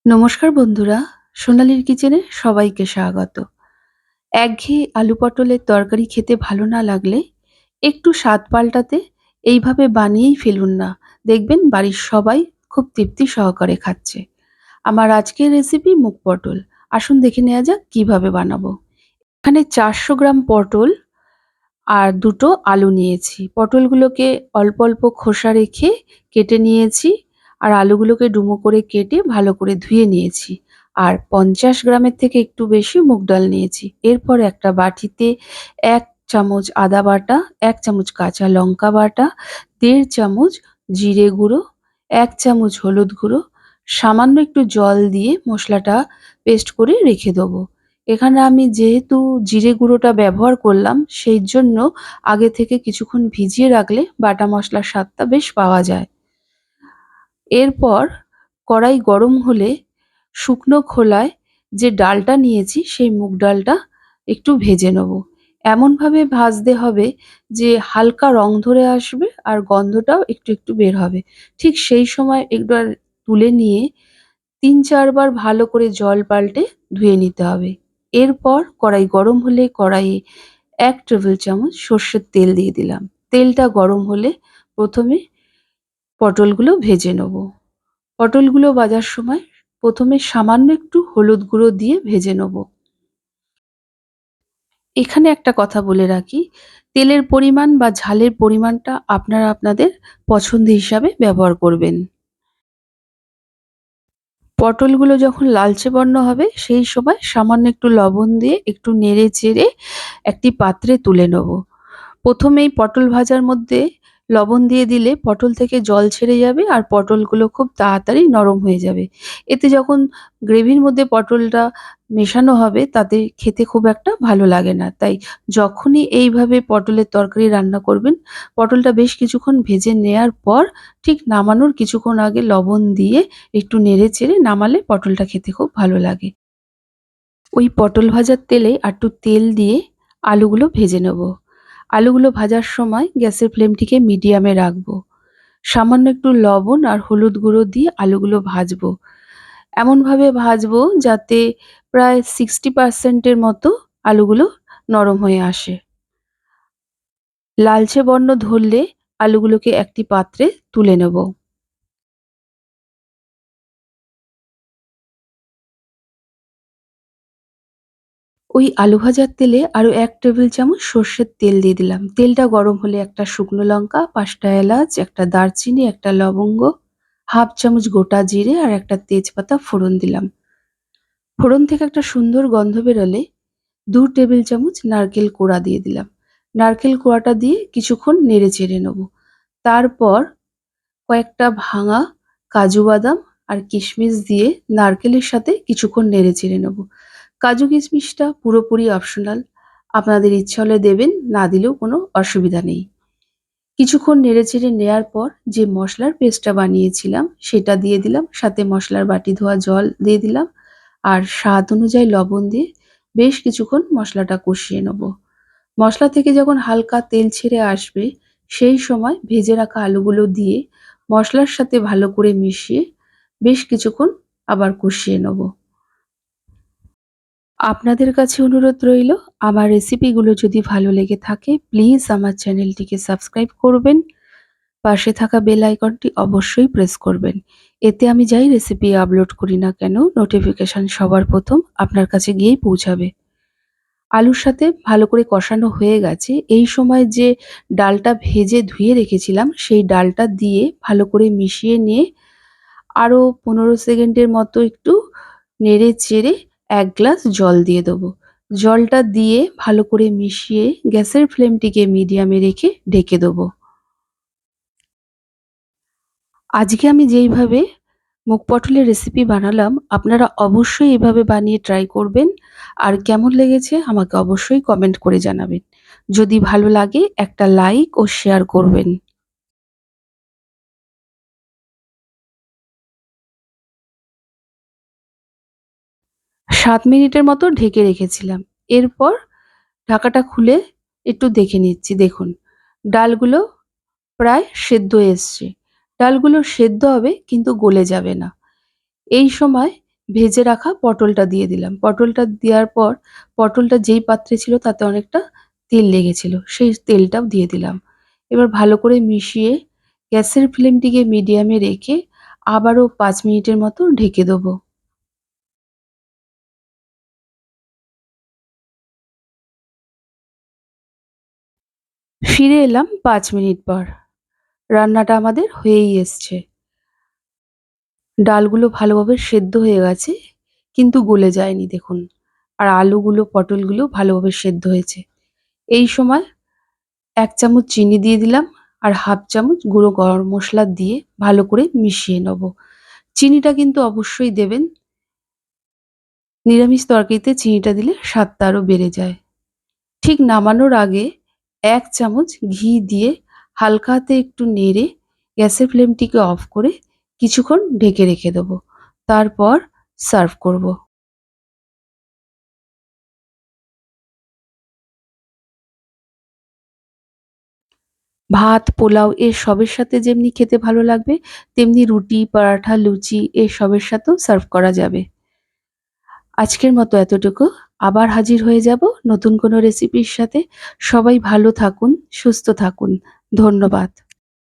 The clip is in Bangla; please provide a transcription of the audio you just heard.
নমস্কার বন্ধুরা, সোনালীর কিচেনে সবাইকে স্বাগত। একঘেয়ে আলু পটলের তরকারি খেতে ভালো না লাগলে একটু স্বাদ পাল্টাতে এইভাবে বানিয়েই ফেলুন না। দেখবেন বাড়ির সবাই খুব তৃপ্তি সহকারে খাচ্ছে। আমার আজকের রেসিপি মুগ পটল। আসুন দেখে নেওয়া যাক কিভাবে বানাবো। এখানে 400 গ্রাম পটল আর দুটো আলু নিয়েছি। পটলগুলোকে অল্প অল্প খোসা রেখে কেটে নিয়েছি, আর আলুগুলোকে ডুমো করে কেটে ভালো করে ধুয়ে নিয়েছি। আর 50 গ্রামের থেকে একটু বেশি মুগ ডাল নিয়েছি। এরপর একটা বাটিতে 1 চামচ আদা বাটা, 1 চামচ কাঁচা লঙ্কা বাটা, 1.5 চামচ জিরে গুঁড়ো, 1 চামচ হলুদ গুঁড়ো, সামান্য একটু জল দিয়ে মশলাটা পেস্ট করে রেখে দেবো। এখানে আমি যেহেতু জিরে গুঁড়োটা ব্যবহার করলাম, সেই জন্য আগে থেকে কিছুক্ষণ ভিজিয়ে রাখলে বাটা মশলার স্বাদটা বেশ পাওয়া যায়। এরপর কড়াই গরম হলে শুকনো খোলায় যে ডালটা নিয়েছি সেই মুগ ডালটা একটু ভেজে নেব। এমনভাবে ভাজতে হবে যে হালকা রং ধরে আসবে আর গন্ধটাও একটু একটু বের হবে। ঠিক সেই সময় একবার তুলে নিয়ে ৩-৪ বার ভালো করে জল পাল্টে ধুয়ে নিতে হবে। এরপর কড়াই গরম হলে কড়াইয়ে ১ টেবিল চামচ সর্ষের তেল দিয়ে দিলাম। তেলটা গরম হলে প্রথমে পটলগুলো ভেজে নেব। পটলগুলো ভাজার সময় প্রথমে সামান্য একটু হলুদ গুঁড়ো দিয়ে ভেজে নেব। এখানে একটা কথা বলে রাখি, তেলের পরিমাণ বা ঝালের পরিমাণটা আপনারা আপনাদের পছন্দ হিসাবে ব্যবহার করবেন। পটলগুলো যখন লালচে বর্ণ হবে সেই সময় সামান্য একটু লবণ দিয়ে একটু নেড়ে চেড়ে একটি পাত্রে তুলে নেব। প্রথমেই পটল ভাজার মধ্যে লবণ দিয়ে দিলে পটল থেকে জল ছেড়ে যাবে আর পটলগুলো খুব তাড়াতাড়ি নরম হয়ে যাবে। এতে যখন গ্রেভির মধ্যে পটলটা মেশানো হবে তাতে খেতে খুব একটা ভালো লাগে না। তাই যখনই এইভাবে পটলের তরকারি রান্না করবেন, পটলটা বেশ কিছুক্ষণ ভেজে নেয়ার পর ঠিক নামানোর কিছুক্ষণ আগে লবণ দিয়ে একটু নেড়ে চেড়ে নামালে পটলটা খেতে খুব ভালো লাগে। ওই পটল ভাজার তেলে আরটু তেল দিয়ে আলুগুলো ভেজে নেব। আলুগুলো ভাজার সময় গ্যাসের ফ্লেমটিকে মিডিয়ামে রাখবো। সামান্য একটু লবণ আর হলুদ গুঁড়ো দিয়ে আলুগুলো ভাজবো। এমনভাবে ভাজবো যাতে প্রায় 60% এর মতো আলুগুলো নরম হয়ে আসে। লালচে বর্ণ ধরলে আলুগুলোকে একটি পাত্রে তুলে নেব। ওই আলু ভাজার তেলে আরো ১ টেবিল চামচ সর্ষের তেল দিয়ে দিলাম। তেলটা গরম হলে একটা শুকনো লঙ্কা, ৫ টা এলাচ, একটা দারচিনি, একটা লবঙ্গ, ১/২ চামচ গোটা জিরে আর একটা তেজপাতা ফোড়ন দিলাম। ফোড়ন থেকে একটা সুন্দর গন্ধ বেরোলে ২ টেবিল চামচ নারকেল কোড়া দিয়ে দিলাম। নারকেল কোড়াটা দিয়ে কিছুক্ষণ নেড়ে চেড়ে নেব। তারপর কয়েকটা ভাঙা কাজু বাদাম আর কিশমিশ দিয়ে নারকেলের সাথে কিছুক্ষণ নেড়ে চেড়ে নেব। কাজু কিশমিশটা পুরোপুরি অপশনাল। আপনাদের ইচ্ছা হলে দেবেন, না দিলেও কোনো অসুবিধা নেই। কিছুক্ষণ নেড়েচেড়ে নেয়ার পর যে মশলার পেস্টটা বানিয়েছিলাম সেটা দিয়ে দিলাম। সাথে মশলার বাটি ধোয়া জল দিয়ে দিলাম। আর স্বাদ অনুযায়ী লবণ দিয়ে বেশ কিছুক্ষণ মশলাটা কষিয়ে নেব। মশলা থেকে যখন হালকা তেল ছেড়ে আসবে সেই সময় ভেজে রাখা আলুগুলো দিয়ে মশলার সাথে ভালো করে মিশিয়ে বেশ কিছুক্ষণ আবার কষিয়ে নেব। আপনাদের কাছে অনুরোধ রইল, আমার রেসিপিগুলো যদি ভালো লেগে থাকে প্লিজ আমার চ্যানেলটিকে সাবস্ক্রাইব করবেন। পাশে থাকা বেল আইকনটি অবশ্যই প্রেস করবেন। এতে আমি যাই রেসিপি আপলোড করি না কেন নোটিফিকেশন সবার প্রথম আপনার কাছে গিয়েই পৌঁছাবে। আলুর সাথে ভালো করে কষানো হয়ে গেছে। এই সময় যে ডালটা ভেজে ধুয়ে রেখেছিলাম সেই ডালটা দিয়ে ভালো করে মিশিয়ে নিয়ে আরো ১৫ সেকেন্ডের মতো একটু নেড়ে চেড়ে ১ গ্লাস জল দিয়ে দেবো। জলটা দিয়ে ভালো করে মিশিয়ে গ্যাসের ফ্লেমটিকে মিডিয়ামে রেখে ঢেকে দেবো। আজকে আমি যেইভাবে মুগ পটলের রেসিপি বানালাম আপনারা অবশ্যই এভাবে বানিয়ে ট্রাই করবেন। আর কেমন লেগেছে আমাকে অবশ্যই কমেন্ট করে জানাবেন। যদি ভালো লাগে একটা লাইক ও শেয়ার করবেন। ৭ মিনিটের মতো ঢেকে রেখেছিলাম। এরপর ঢাকাটা খুলে একটু দেখে নিচ্ছি। দেখুন ডালগুলো প্রায় সেদ্ধ এসছে। ডালগুলো সেদ্ধ হবে কিন্তু গলে যাবে না। এই সময় ভেজে রাখা পটলটা দিয়ে দিলাম। পটলটা দেওয়ার পর পটলটা যেই পাত্রে ছিল তাতে অনেকটা তেল লেগেছিল। সেই তেলটাও দিয়ে দিলাম। এবার ভালো করে মিশিয়ে গ্যাসের ফ্লেমটিকে মিডিয়ামে রেখে আবারও ৫ মিনিটের মতো ঢেকে দেবো। ফিরে এলাম ৫ মিনিট পর। রান্নাটা আমাদের হয়েই এসছে। ডালগুলো ভালোভাবে সেদ্ধ হয়ে গেছে, কিন্তু গলে যায়নি দেখুন। আর আলুগুলো, পটলগুলো ভালোভাবে সেদ্ধ হয়েছে। এই সময় ১ চামচ চিনি দিয়ে দিলাম আর ১/২ চামচ গুঁড়ো গরম মসলা দিয়ে ভালো করে মিশিয়ে নেব। চিনিটা কিন্তু অবশ্যই দেবেন। নিরামিষ তরকারিতে চিনিটা দিলে স্বাদটা আরো বেড়ে যায়। ঠিক নামানোর আগে ১ চামচ ঘি দিয়ে হালকা হাতে একটু নেড়ে গ্যাসের ফ্লেমটিকে অফ করে কিছুক্ষণ ঢেকে রেখে দেবো। তারপর সার্ভ করব। ভাত, পোলাও এর সবের সাথে যেমনি খেতে ভালো লাগবে, তেমনি রুটি, পরাঠা, লুচি এর সবের সাথেও সার্ভ করা যাবে। আজকের মতো এতটুকু। আবার হাজির হয়ে যাব নতুন কোনো রেসিপির সাথে। সবাই ভালো থাকুন, সুস্থ থাকুন। ধন্যবাদ।